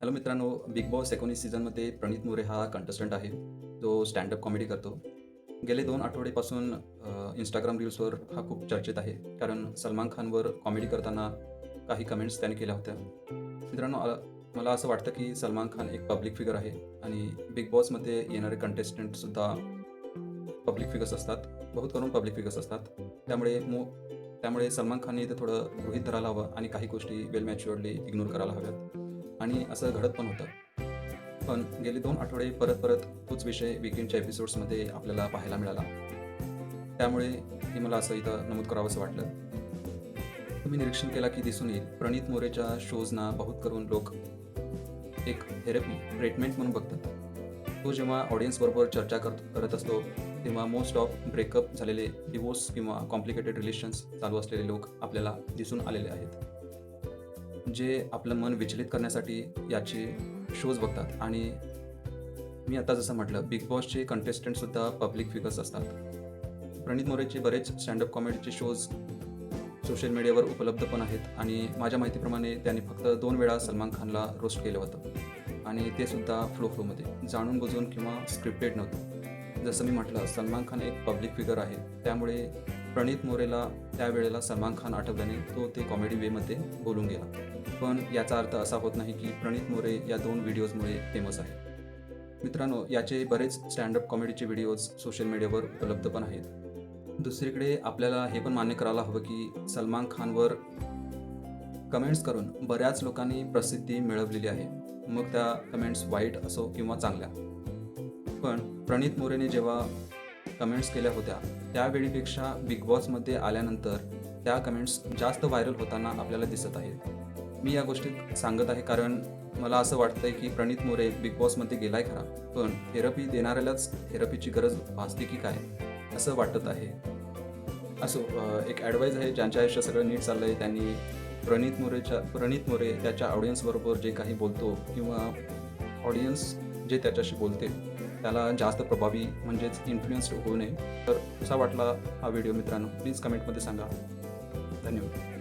Hello मित्रांनो, big boss 19 सीझनमध्ये प्रणीत मोरे हा कंटेस्टंट आहे. जो स्टँडअप कॉमेडी करतो. गेले 2 आठवडेपासून Instagram रील्सवर हा खूप चर्चेत आहे. कारण सलमान खानवर कॉमेडी करताना काही कमेंट्स त्याने केल्या होत्या. मित्रांनो, मला असं वाटतं की सलमान खान एक पब्लिक फिगर आहे आणि बिग बॉसमध्ये येणारे कंटेस्टंटसुद्धा पब्लिक फिगर्स असतात. बहुत करून पब्लिक फिगर्स असतात. त्यामुळे सलमान खानने इथे थोडं गृहीत धरायला हवं आणि काही गोष्टी वेल मॅच्युअर्डली इग्नोर करायला हव्यात आणि असं घडत पण होतं. पण गेले 2 आठवडे परत तोच विषय वीकेंडच्या एपिसोड्समध्ये आपल्याला पाहायला मिळाला. त्यामुळे हे मला असं इथं नमूद करावंसं वाटलं. तुम्ही निरीक्षण केला की दिसून येईल प्रणीत मोरेच्या शोजना बहुत करून लोक एक थेरपी, ट्रीटमेंट म्हणून बघतात. तो जेव्हा ऑडियन्सबरोबर चर्चा करत असतो, तेव्हा मोस्ट ऑफ ब्रेकअप झालेले, डिवोर्स किंवा कॉम्प्लिकेटेड रिलेशन्स चालू असलेले लोक आपल्याला दिसून आलेले आहेत. जे आपलं मन विचलित करण्यासाठी याचे शोज बघतात आणि मी आता जसं म्हटलं, बिग बॉसचे कंटेस्टंटसुद्धा पब्लिक फिगर्स असतात. प्रणीत मोरेचे बरेच स्टँडअप कॉमेडीचे शोज सोशल मीडियावर उपलब्ध पण आहेत आणि माझ्या माहितीप्रमाणे त्यांनी फक्त 2 वेळा सलमान खानला रोस्ट केलं होतं आणि ते सुद्धा फ्लोमध्ये, जाणून बुजून किंवा स्क्रिप्टेड नव्हतं. जसं मी म्हटलं, सलमान खान एक पब्लिक फिगर आहे. त्यामुळे प्रणीत मोरेला त्यावेळेला सलमान खान आठवल्याने तो ते कॉमेडी वेमध्ये बोलून गेला. पण याचा अर्थ असा होत नाही की प्रणीत मोरे या 2 व्हिडिओजमुळे फेमस आहे. मित्रांनो, याचे बरेच स्टँडअप कॉमेडीचे व्हिडिओज सोशल मीडियावर उपलब्ध पण आहेत. दुसरीकडे आपल्याला हे पण मान्य करायला हवं की सलमान खानवर कमेंट्स करून बऱ्याच लोकांनी प्रसिद्धी मिळवलेली आहे. मग त्या कमेंट्स वाईट असो किंवा चांगल्या. पण प्रणीत मोरेने जेव्हा कमेंट्स केल्या होत्या, त्यावेळीपेक्षा बिग बॉसमध्ये आल्यानंतर त्या कमेंट्स जास्त व्हायरल होताना आपल्याला दिसत आहेत. मी या गोष्टी सांगत आहे कारण मला असं वाटतंय की प्रणीत मोरे बिग बॉसमध्ये गेलाय खरा, पण थेरपी देणाऱ्यालाच थेरपीची गरज भासते की काय, असं वाटत आहे. असो, एक ॲडवाईज आहे, ज्यांच्या आयुष्य सगळं नीट चाललंय त्यांनी प्रणीत मोरे त्याच्या ऑडियन्सबरोबर जे काही बोलतो किंवा ऑडियन्स जे त्याच्याशी बोलते, त्याला जास्त प्रभावी म्हणजेच इन्फ्लुएन्स्ड होऊ नये. तर कसा वाटला हा व्हिडिओ मित्रांनो, प्लीज कमेंटमध्ये सांगा. धन्यवाद.